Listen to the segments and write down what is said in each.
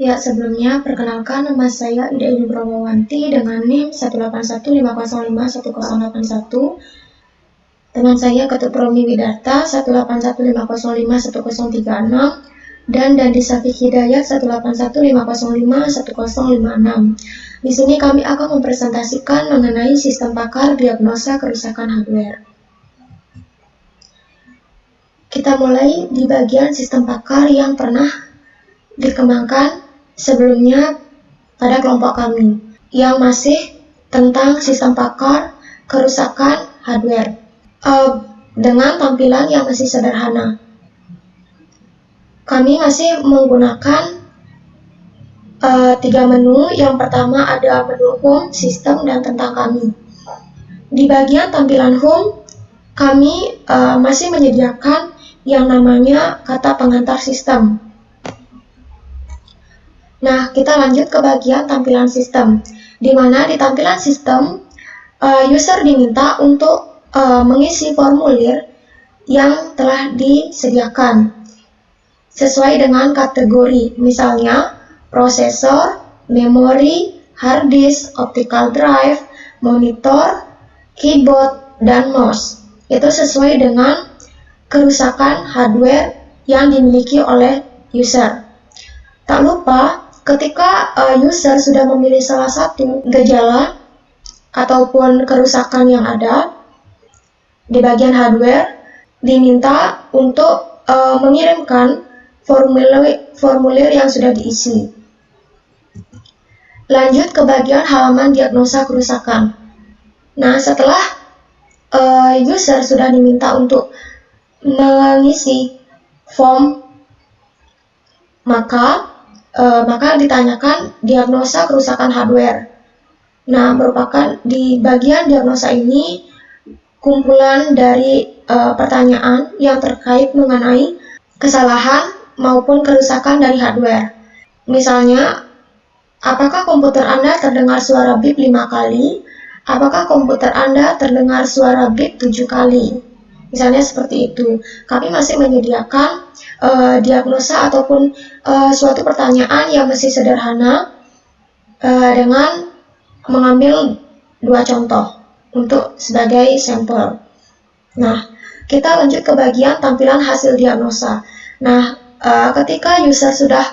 Ya, sebelumnya perkenalkan nama saya Ida Ini Bromowanti dengan NIM 181505101. Teman saya Ketut Romi Widata 18150511036 dan Dandi Safik Hidayat 18150511056. Di sini kami akan mempresentasikan mengenai sistem pakar diagnosa kerusakan hardware. Kita mulai di bagian sistem pakar yang pernah dikembangkan sebelumnya pada kelompok kami, yang masih tentang sistem pakar kerusakan hardware dengan tampilan yang masih sederhana. Kami masih menggunakan 3 menu. Yang pertama ada menu home, sistem, dan tentang kami. Di bagian tampilan home, kami masih menyediakan yang namanya kata pengantar sistem. Nah, kita lanjut ke bagian tampilan sistem, di mana di tampilan sistem, user diminta untuk mengisi formulir yang telah disediakan sesuai dengan kategori, misalnya prosesor, memori, hard disk, optical drive, monitor, keyboard, dan mouse. Itu sesuai dengan kerusakan hardware yang dimiliki oleh user. Tak lupa, ketika user sudah memilih salah satu gejala ataupun kerusakan yang ada di bagian hardware, diminta untuk mengirimkan formulir yang sudah diisi. Lanjut ke bagian halaman diagnosa kerusakan. Nah, setelah user sudah diminta untuk mengisi form, maka ditanyakan diagnosa kerusakan hardware. Nah, merupakan di bagian diagnosa ini kumpulan dari pertanyaan yang terkait mengenai kesalahan maupun kerusakan dari hardware. Misalnya, apakah komputer Anda terdengar suara bip 5 kali? Apakah komputer Anda terdengar suara bip 7 kali? Misalnya seperti itu. Kami masih menyediakan diagnosa ataupun suatu pertanyaan yang masih sederhana dengan mengambil 2 contoh untuk sebagai sampel. Nah, kita lanjut ke bagian tampilan hasil diagnosa. Nah, ketika user sudah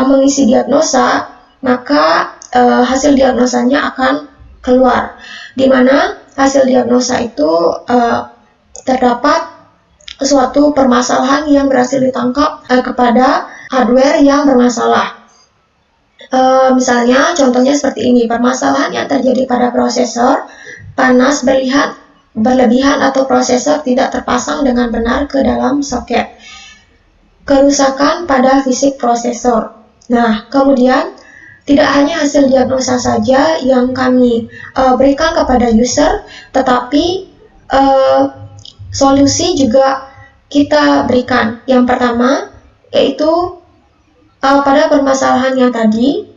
mengisi diagnosa, maka hasil diagnosanya akan keluar, di mana hasil diagnosa itu terdapat suatu permasalahan yang berhasil ditangkap kepada hardware yang bermasalah. Misalnya, contohnya seperti ini, permasalahan yang terjadi pada prosesor, panas berlebihan atau prosesor tidak terpasang dengan benar ke dalam soket. Kerusakan pada fisik prosesor. Nah, kemudian tidak hanya hasil diagnosa saja yang kami berikan kepada user, tetapi solusi juga kita berikan. Yang pertama, yaitu pada permasalahan yang tadi,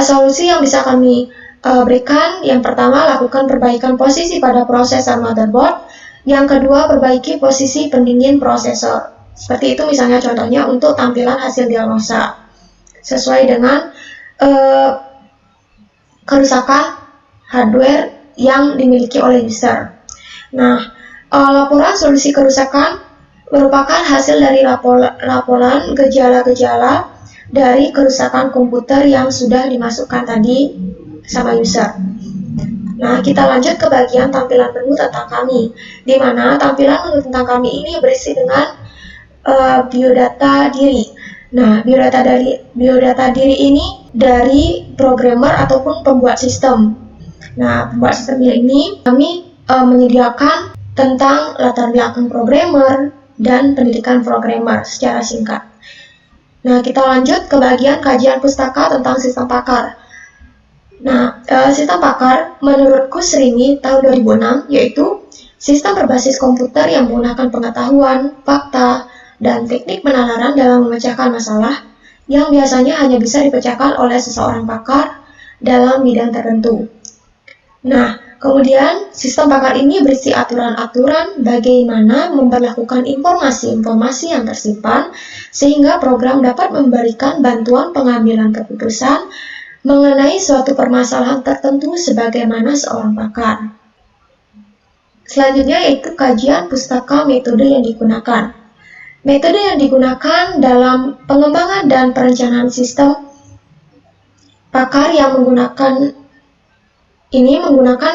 solusi yang bisa kami berikan, yang pertama, lakukan perbaikan posisi pada prosesor motherboard. Yang kedua, perbaiki posisi pendingin prosesor. Seperti itu misalnya contohnya untuk tampilan hasil diagnosa sesuai dengan kerusakan hardware yang dimiliki oleh user. Nah, laporan solusi kerusakan merupakan hasil dari laporan gejala-gejala dari kerusakan komputer yang sudah dimasukkan tadi sama user. Nah, kita lanjut ke bagian tampilan menu tentang kami, di mana tampilan menu tentang kami ini berisi dengan biodata diri. Nah, biodata diri ini dari programmer ataupun pembuat sistem. Nah, pembuat sistemnya ini kami menyediakan tentang latar belakang programmer dan pendidikan programmer secara singkat. Nah, kita lanjut ke bagian kajian pustaka tentang sistem pakar. Nah, sistem pakar menurut Kusrini tahun 2006 yaitu sistem berbasis komputer yang menggunakan pengetahuan, fakta, dan teknik penalaran dalam memecahkan masalah yang biasanya hanya bisa dipecahkan oleh seseorang pakar dalam bidang tertentu. Nah, Kemudian, sistem pakar ini berisi aturan-aturan bagaimana memperlakukan informasi-informasi yang tersimpan sehingga program dapat memberikan bantuan pengambilan keputusan mengenai suatu permasalahan tertentu sebagaimana seorang pakar. Selanjutnya yaitu kajian pustaka metode yang digunakan. Metode yang digunakan dalam pengembangan dan perencanaan sistem pakar yang menggunakan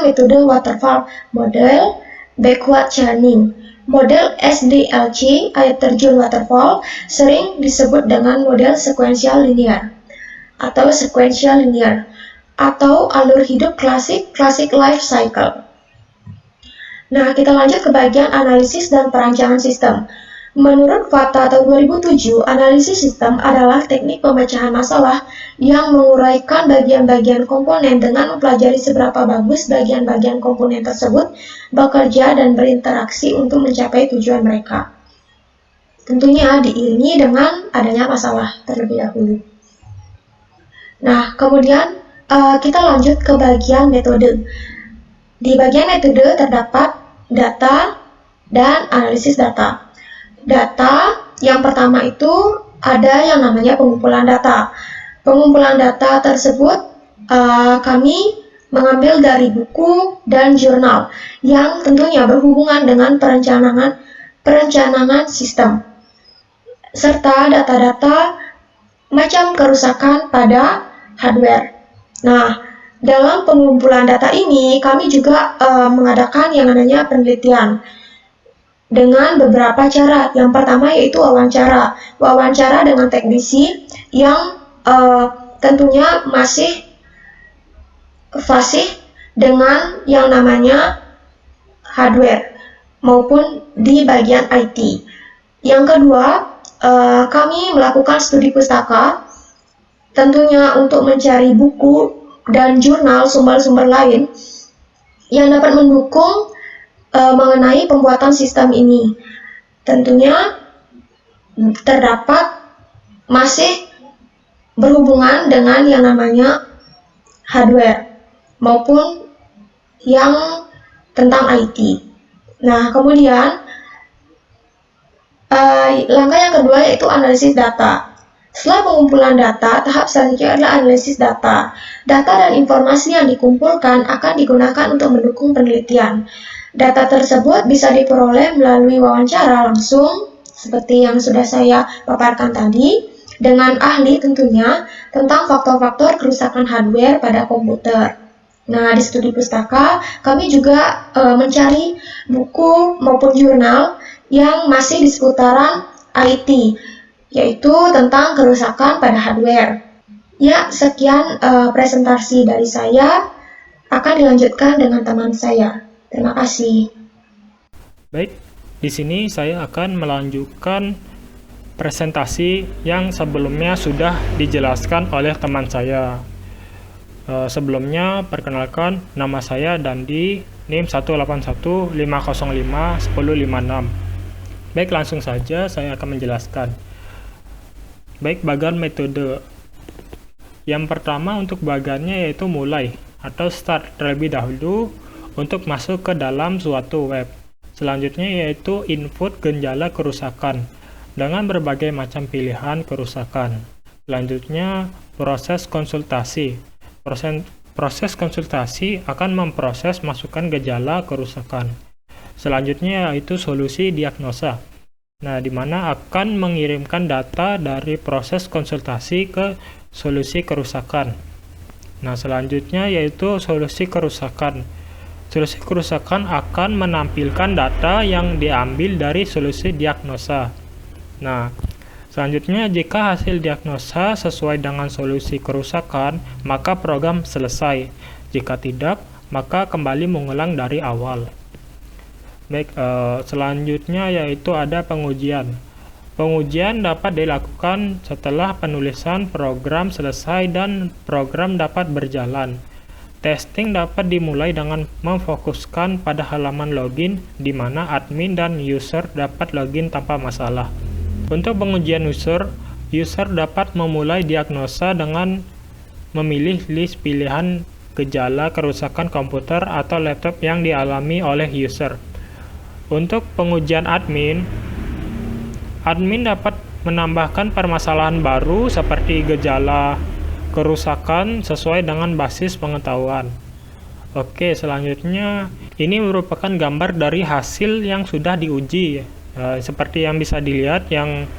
metode waterfall model, backward churning. Model SDLC, air terjun waterfall, sering disebut dengan model sequential linear atau alur hidup klasik life cycle. Nah, kita lanjut ke bagian analisis dan perancangan sistem. Menurut FATA tahun 2007, analisis sistem adalah teknik pemecahan masalah yang menguraikan bagian-bagian komponen dengan mempelajari seberapa bagus bagian-bagian komponen tersebut bekerja dan berinteraksi untuk mencapai tujuan mereka. Tentunya diiringi dengan adanya masalah terlebih dahulu. Nah, kemudian kita lanjut ke bagian metode. Di bagian metode terdapat data dan analisis data. Data yang pertama itu ada yang namanya pengumpulan data. Pengumpulan data tersebut kami mengambil dari buku dan jurnal yang tentunya berhubungan dengan perencanaan sistem serta data-data macam kerusakan pada hardware. Nah, dalam pengumpulan data ini kami juga mengadakan yang namanya penelitian dengan beberapa cara. Yang pertama yaitu wawancara dengan teknisi yang tentunya masih fasih dengan yang namanya hardware maupun di bagian IT. Yang kedua, kami melakukan studi pustaka tentunya untuk mencari buku dan jurnal sumber-sumber lain yang dapat mendukung mengenai pembuatan sistem ini. Tentunya terdapat masih berhubungan dengan yang namanya hardware maupun yang tentang IT. Nah, kemudian langkah yang kedua yaitu analisis data. Setelah pengumpulan data, tahap selanjutnya adalah analisis data. Data dan informasi yang dikumpulkan akan digunakan untuk mendukung penelitian. Data tersebut bisa diperoleh melalui wawancara langsung, seperti yang sudah saya paparkan tadi, dengan ahli tentunya tentang faktor-faktor kerusakan hardware pada komputer. Nah, di studi pustaka, kami juga mencari buku maupun jurnal yang masih di seputaran IT, yaitu tentang kerusakan pada hardware. Ya, sekian presentasi dari saya. Akan dilanjutkan dengan teman saya. Terima kasih. Baik, di sini saya akan melanjutkan presentasi yang sebelumnya sudah dijelaskan oleh teman saya. Sebelumnya, perkenalkan, nama saya Dandi, NIM 181505106. Baik, langsung saja saya akan menjelaskan. Baik, bagian metode. Yang pertama untuk bagiannya yaitu mulai atau start terlebih dahulu untuk masuk ke dalam suatu web. Selanjutnya yaitu input gejala kerusakan dengan berbagai macam pilihan kerusakan. Selanjutnya proses konsultasi. Proses konsultasi akan memproses masukan gejala kerusakan. Selanjutnya yaitu solusi diagnosa. Nah, di mana akan mengirimkan data dari proses konsultasi ke solusi kerusakan. Nah, selanjutnya yaitu solusi kerusakan. Solusi kerusakan akan menampilkan data yang diambil dari solusi diagnosa. Nah, selanjutnya jika hasil diagnosa sesuai dengan solusi kerusakan, maka program selesai. Jika tidak, maka kembali mengulang dari awal. Baik, selanjutnya yaitu ada pengujian. Pengujian dapat dilakukan setelah penulisan program selesai dan program dapat berjalan. Testing dapat dimulai dengan memfokuskan pada halaman login di mana admin dan user dapat login tanpa masalah. Untuk pengujian user dapat memulai diagnosa dengan memilih list pilihan gejala kerusakan komputer atau laptop yang dialami oleh user. Untuk pengujian admin dapat menambahkan permasalahan baru seperti gejala kerusakan sesuai dengan basis pengetahuan. Oke, selanjutnya ini merupakan gambar dari hasil yang sudah diuji. Seperti yang bisa dilihat, yang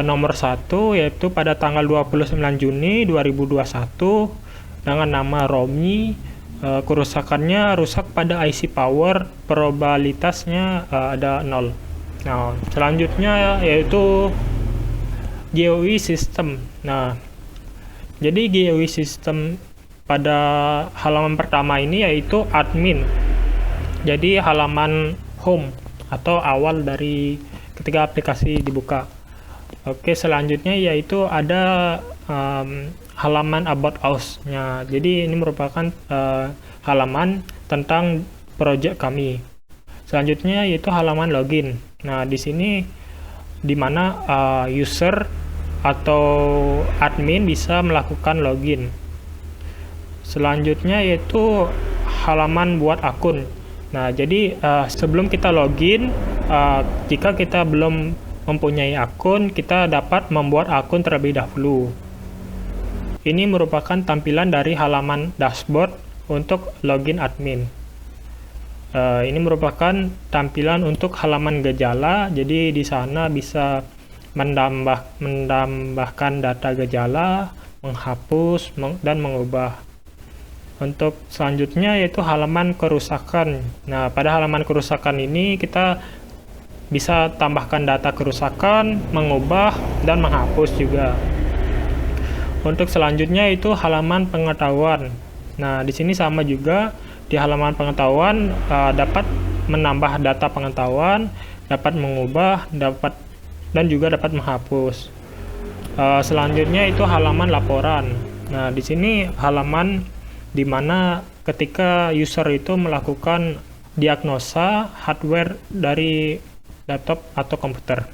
nomor 1 yaitu pada tanggal 29 Juni 2021 dengan nama Romi. Kerusakannya rusak pada IC power, probabilitasnya ada 0. Nah, selanjutnya yaitu GUI system. Nah, jadi GUI system pada halaman pertama ini yaitu admin. Jadi halaman home atau awal dari ketika aplikasi dibuka. Oke, selanjutnya yaitu ada halaman about us. Nah, jadi ini merupakan halaman tentang project kami. Selanjutnya yaitu halaman login. Nah, di sini di mana user atau admin bisa melakukan login. Selanjutnya yaitu halaman buat akun. Nah, jadi sebelum kita login, jika kita belum mempunyai akun, kita dapat membuat akun terlebih dahulu. Ini merupakan tampilan dari halaman dashboard untuk login admin. Ini merupakan tampilan untuk halaman gejala, jadi di sana bisa menambahkan data gejala, menghapus, dan mengubah. Untuk selanjutnya yaitu halaman kerusakan. Nah, pada halaman kerusakan ini kita bisa tambahkan data kerusakan, mengubah, dan menghapus juga. Untuk selanjutnya itu halaman pengetahuan. Nah, di sini sama juga, di halaman pengetahuan dapat menambah data pengetahuan, dapat mengubah, dan juga dapat menghapus. Selanjutnya itu halaman laporan. Nah, di sini halaman di mana ketika user itu melakukan diagnosa hardware dari laptop atau komputer.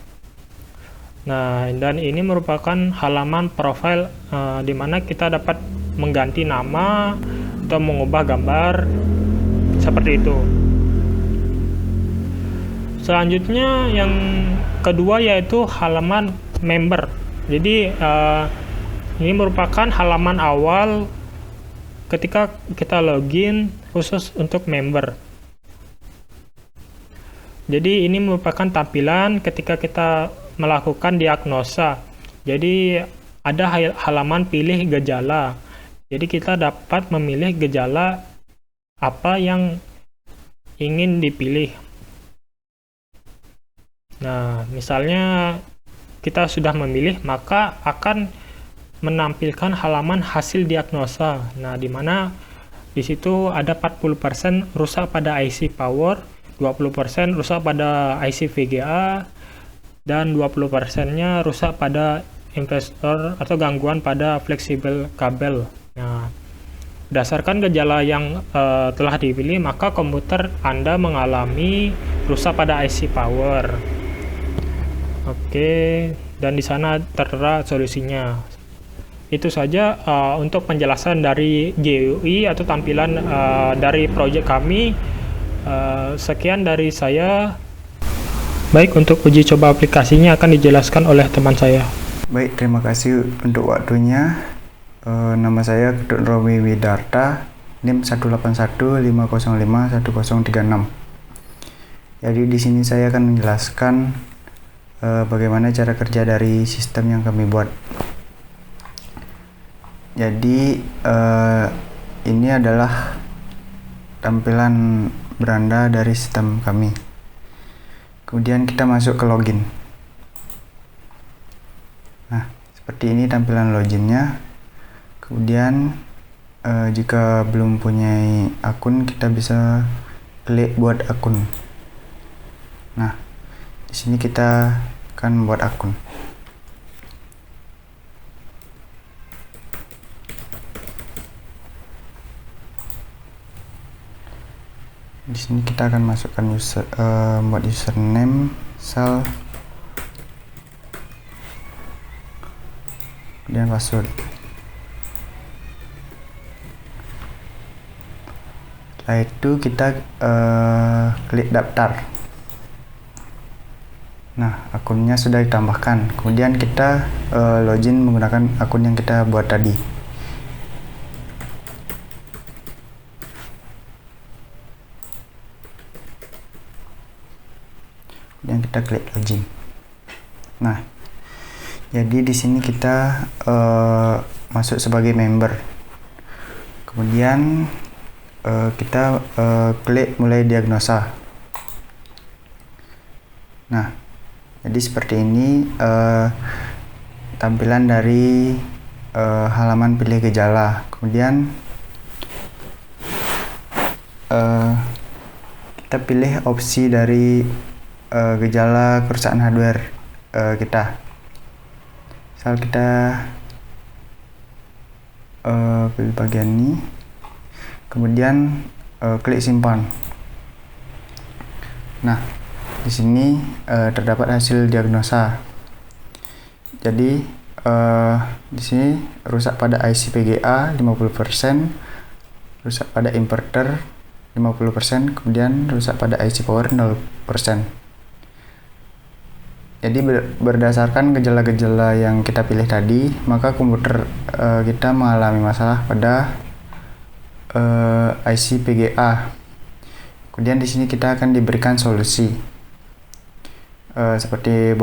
Nah, dan ini merupakan halaman profile di mana kita dapat mengganti nama atau mengubah gambar seperti itu. Selanjutnya yang kedua yaitu halaman member. Jadi ini merupakan halaman awal ketika kita login khusus untuk member. Jadi ini merupakan tampilan ketika kita melakukan diagnosa. Jadi ada halaman pilih gejala. Jadi kita dapat memilih gejala apa yang ingin dipilih. Nah, misalnya kita sudah memilih, maka akan menampilkan halaman hasil diagnosa. Nah, di mana di situ ada 40% rusak pada IC power, 20% rusak pada IC VGA, dan 20%-nya rusak pada investor atau gangguan pada fleksibel kabel. Nah, berdasarkan gejala yang telah dipilih, maka komputer Anda mengalami rusak pada IC power. Oke, dan di sana tertera solusinya. Itu saja untuk penjelasan dari GUI atau tampilan dari proyek kami. Sekian dari saya. Baik, untuk uji coba aplikasinya akan dijelaskan oleh teman saya. Baik, terima kasih untuk waktunya. Nama saya Kedut Romi Widarta, NIM 181505136. Jadi di sini saya akan menjelaskan bagaimana cara kerja dari sistem yang kami buat. Jadi ini adalah tampilan beranda dari sistem kami. Kemudian kita masuk ke login. Nah, seperti ini tampilan loginnya. Kemudian jika belum punya akun, kita bisa klik buat akun. Nah, di sini kita akan membuat akun. Di sini kita akan masukkan buat username, self, kemudian password. Setelah itu kita klik daftar. Nah, akunnya sudah ditambahkan. Kemudian kita login menggunakan akun yang kita buat tadi. Kemudian kita klik login. Nah, jadi di sini kita masuk sebagai member. Kemudian kita klik mulai diagnosa. Nah, jadi seperti ini tampilan dari halaman pilih gejala. Kemudian kita pilih opsi dari gejala kerusakan hardware kita. Misal kita pilih bagian ini, kemudian klik simpan. Nah, di sini terdapat hasil diagnosa. Jadi di sini rusak pada IC PGA 50%, rusak pada inverter 50%, kemudian rusak pada IC power 0%. Jadi berdasarkan gejala-gejala yang kita pilih tadi, maka komputer kita mengalami masalah pada IC PGA. Kemudian di sini kita akan diberikan solusi seperti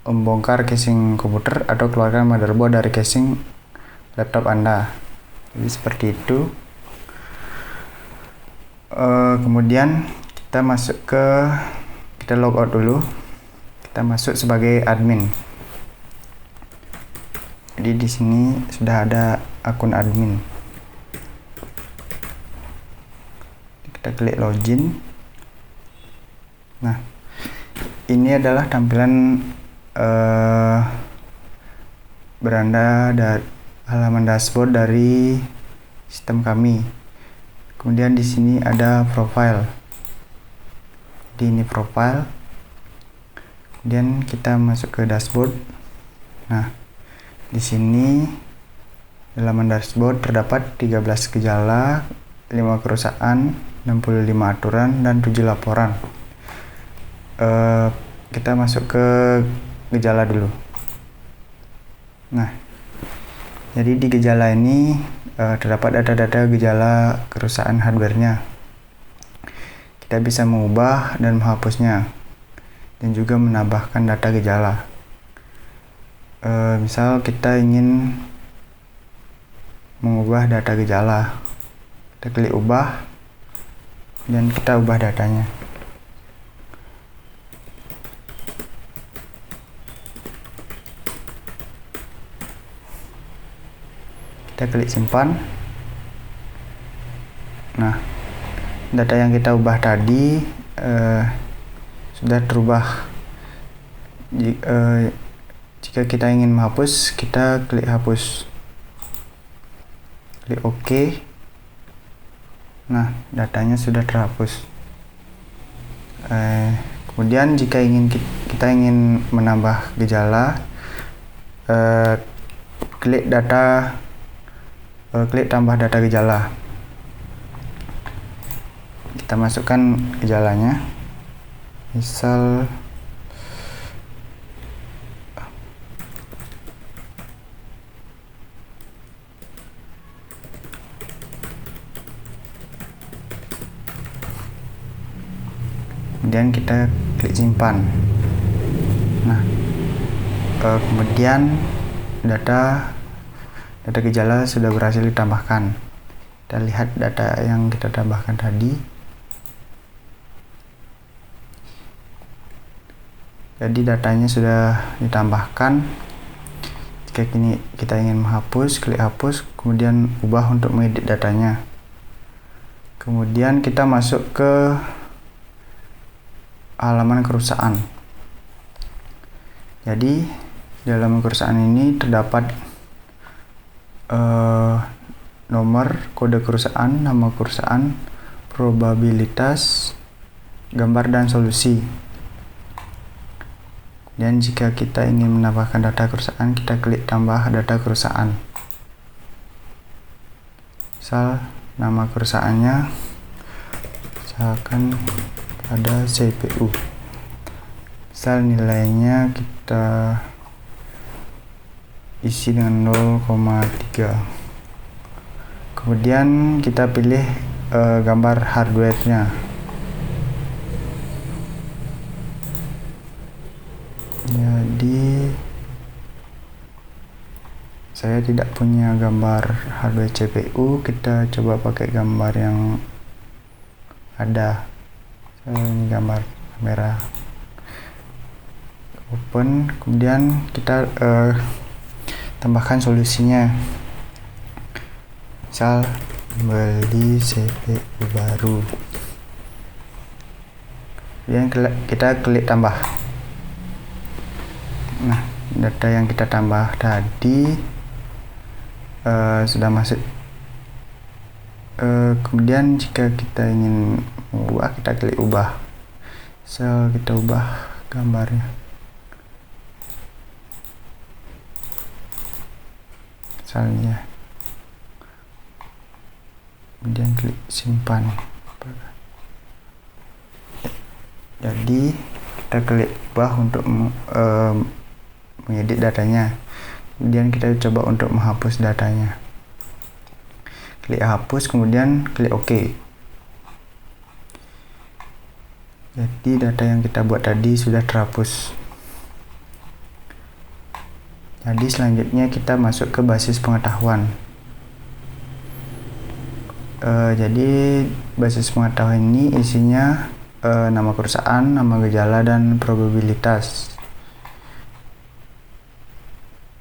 membongkar casing komputer atau keluarkan motherboard dari casing laptop Anda. Jadi seperti itu. Kemudian kita logout dulu. Kita masuk sebagai admin. Jadi di sini sudah ada akun admin. Kita klik login. Nah, ini adalah tampilan beranda dari halaman dashboard dari sistem kami. Kemudian di sini ada profile. Jadi ini profile. Kemudian kita masuk ke dashboard. Nah, di sini halaman dashboard terdapat 13 gejala, 5 kerusakan, 65 aturan, dan 7 laporan. Kita masuk ke gejala dulu. Nah, jadi di gejala ini terdapat data-data gejala kerusakan hardware-nya. Kita bisa mengubah dan menghapusnya, dan juga menambahkan data gejala. Misal kita ingin mengubah data gejala, kita klik ubah, dan kita ubah datanya. Kita klik simpan. Nah, data yang kita ubah tadi sudah terubah. Jika kita ingin menghapus, kita klik hapus, klik OK. Nah, datanya sudah terhapus. Kemudian jika kita ingin menambah gejala, klik tambah data gejala. Kita masukkan gejalanya. Misal kemudian kita klik simpan. Nah, kemudian data gejala sudah berhasil ditambahkan. Kita lihat data yang kita tambahkan tadi. Jadi datanya sudah ditambahkan. Jika kita ingin menghapus, klik hapus, kemudian ubah untuk mengedit datanya. Kemudian kita masuk ke halaman kerusakan. Jadi di halaman kerusakan ini terdapat nomor, kode kerusakan, nama kerusakan, probabilitas, gambar, dan solusi. Dan jika kita ingin menambahkan data kerusakan, kita klik tambah data kerusakan. Misal nama kerusakannya misalkan pada CPU. Misal nilainya kita isi dengan 0,3. Kemudian kita pilih gambar hardware-nya. Jadi saya tidak punya gambar hardware CPU, kita coba pakai gambar yang ada. Ini gambar kamera. Open, kemudian kita tambahkan solusinya. Misal beli CPU baru, kemudian kita klik tambah. Nah, data yang kita tambah tadi sudah masuk. Kemudian jika kita ingin mengubah, kita klik ubah. Misal kita ubah gambarnya, misalnya, kemudian klik simpan. Jadi kita klik ubah untuk mengedit datanya. Kemudian kita coba untuk menghapus datanya. Klik hapus, kemudian klik OK. Jadi data yang kita buat tadi sudah terhapus. Jadi selanjutnya kita masuk ke basis pengetahuan. Jadi basis pengetahuan ini isinya nama perusahaan, nama gejala, dan probabilitas.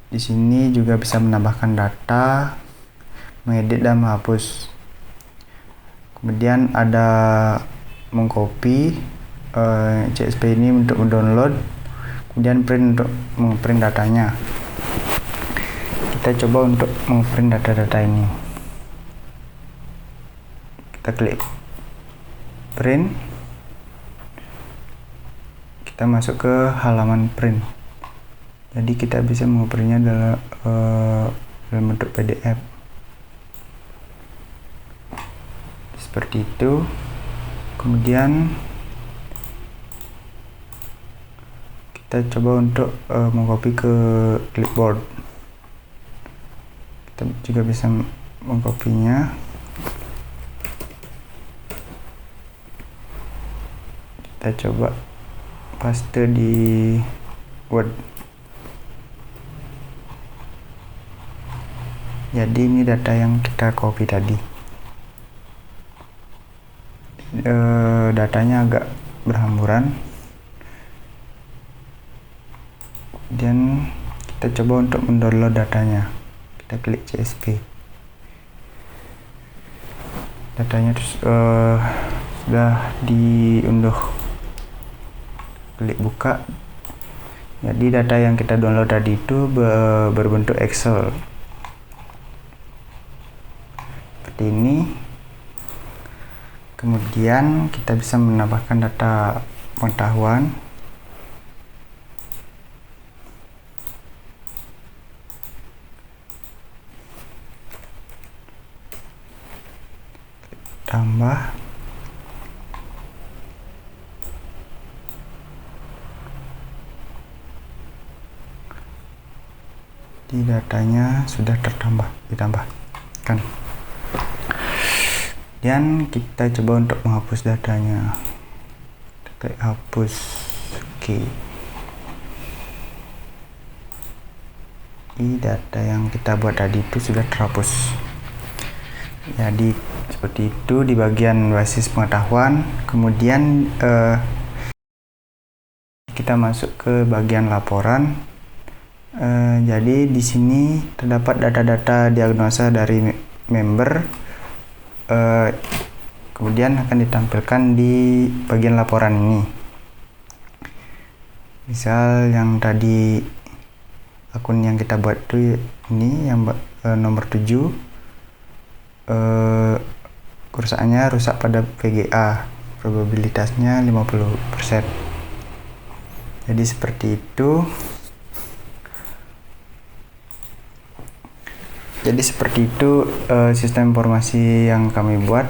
Di sini juga bisa menambahkan data, mengedit dan menghapus. Kemudian ada mengcopy CSV ini untuk mendownload, kemudian print untuk memprint datanya. Kita coba untuk memprint data-data ini. Kita klik print. Kita masuk ke halaman print. Jadi kita bisa mengoperasinya dalam bentuk PDF seperti itu. Kemudian kita coba untuk mengcopy ke clipboard. Kita juga bisa mengcopy-nya. Kita coba paste di Word. Jadi ini data yang kita copy tadi. Datanya agak berhamburan. Dan kita coba untuk mendownload datanya. Kita klik CSV. Datanya sudah diunduh. Klik buka. Jadi data yang kita download tadi itu berbentuk Excel. Ini, kemudian kita bisa menambahkan data pengetahuan. Tambah. Di datanya sudah ditambahkan. Dan kita coba untuk menghapus datanya. Kita klik hapus. Oke. Ini data yang kita buat tadi itu sudah terhapus. Jadi seperti itu di bagian basis pengetahuan. Kemudian kita masuk ke bagian laporan. Jadi di sini terdapat data-data diagnosa dari member. Kemudian akan ditampilkan di bagian laporan ini. Misal yang tadi akun yang kita buat itu ini yang nomor 7, kerusakannya rusak pada VGA, probabilitasnya 50%. Jadi seperti itu. Sistem informasi yang kami buat.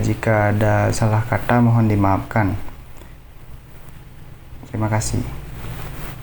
Jika ada salah kata mohon dimaafkan. Terima kasih.